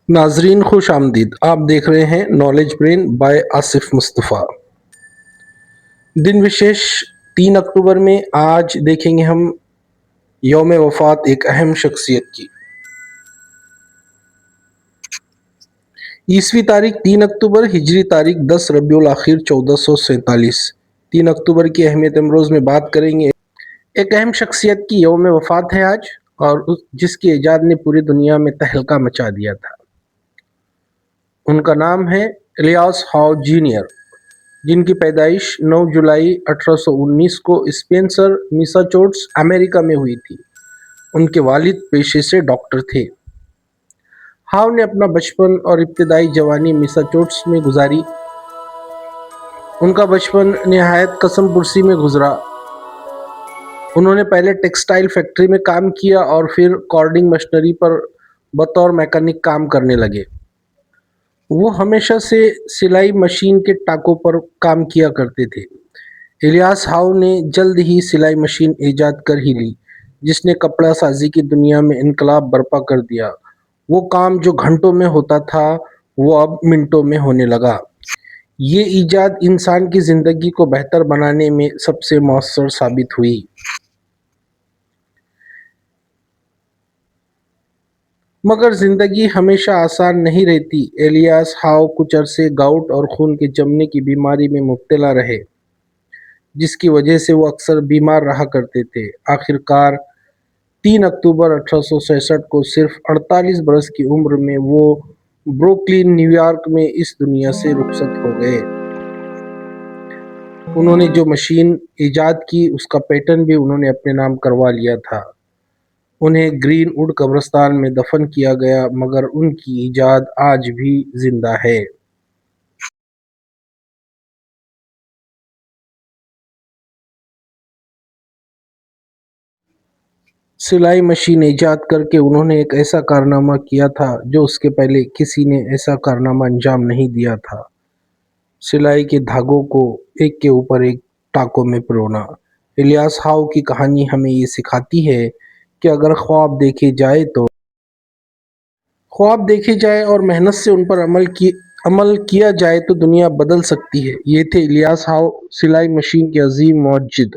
ناظرین خوش آمدید. آپ دیکھ رہے ہیں نالج برین بائے آصف مصطفیٰ. دن وشیش 3 اکتوبر میں آج دیکھیں گے ہم یوم وفات ایک اہم شخصیت کی. عیسوی تاریخ 3 اکتوبر، ہجری تاریخ 10 ربیع الاخر 1447. 3 اکتوبر کی اہمیت امروز میں بات کریں گے. ایک اہم شخصیت کی یوم وفات ہے آج، اور جس کی ایجاد نے پوری دنیا میں تہلکہ مچا دیا تھا. ان کا نام ہے الیاس ہاؤ جونیئر، جن کی پیدائش 9 جولائی 1819 کو اسپینسر، میساچوٹس، امریکہ میں ہوئی تھی. ان کے والد پیشے سے ڈاکٹر تھے. ہاؤ نے اپنا بچپن اور ابتدائی جوانی میساچوٹس میں گزاری. ان کا بچپن نہایت قسم پرسی میں گزرا. انہوں نے پہلے ٹیکسٹائل فیکٹری میں کام کیا اور پھر کارڈنگ مشینری پر بطور میکینک کام کرنے لگے. وہ ہمیشہ سے سلائی مشین کے ٹانکوں پر کام کیا کرتے تھے. الیاس ہاؤ نے جلد ہی سلائی مشین ایجاد کر ہی لی، جس نے کپڑا سازی کی دنیا میں انقلاب برپا کر دیا. وہ کام جو گھنٹوں میں ہوتا تھا وہ اب منٹوں میں ہونے لگا. یہ ایجاد انسان کی زندگی کو بہتر بنانے میں سب سے مؤثر ثابت ہوئی. مگر زندگی ہمیشہ آسان نہیں رہتی. الیاس ہاؤ کچھ عرصے گاؤٹ اور خون کے جمنے کی بیماری میں مبتلا رہے، جس کی وجہ سے وہ اکثر بیمار رہا کرتے تھے. آخر کار 3 اکتوبر 1866 کو صرف 48 برس کی عمر میں وہ بروکلن، نیو یارک میں اس دنیا سے رخصت ہو گئے. انہوں نے جو مشین ایجاد کی اس کا پیٹنٹ بھی انہوں نے اپنے نام کروا لیا تھا. انہیں گرین ووڈ قبرستان میں دفن کیا گیا، مگر ان کی ایجاد آج بھی زندہ ہے. سلائی مشین ایجاد کر کے انہوں نے ایک ایسا کارنامہ کیا تھا جو اس کے پہلے کسی نے ایسا کارنامہ انجام نہیں دیا تھا. سلائی کے دھاگوں کو ایک کے اوپر ایک ٹانکوں میں پرونا. الیاس ہاؤ کی کہانی ہمیں یہ سکھاتی ہے کہ اگر خواب دیکھے جائے اور محنت سے ان پر عمل کیا جائے تو دنیا بدل سکتی ہے. یہ تھے الیاس ہاؤ، سلائی مشین کے عظیم موجد.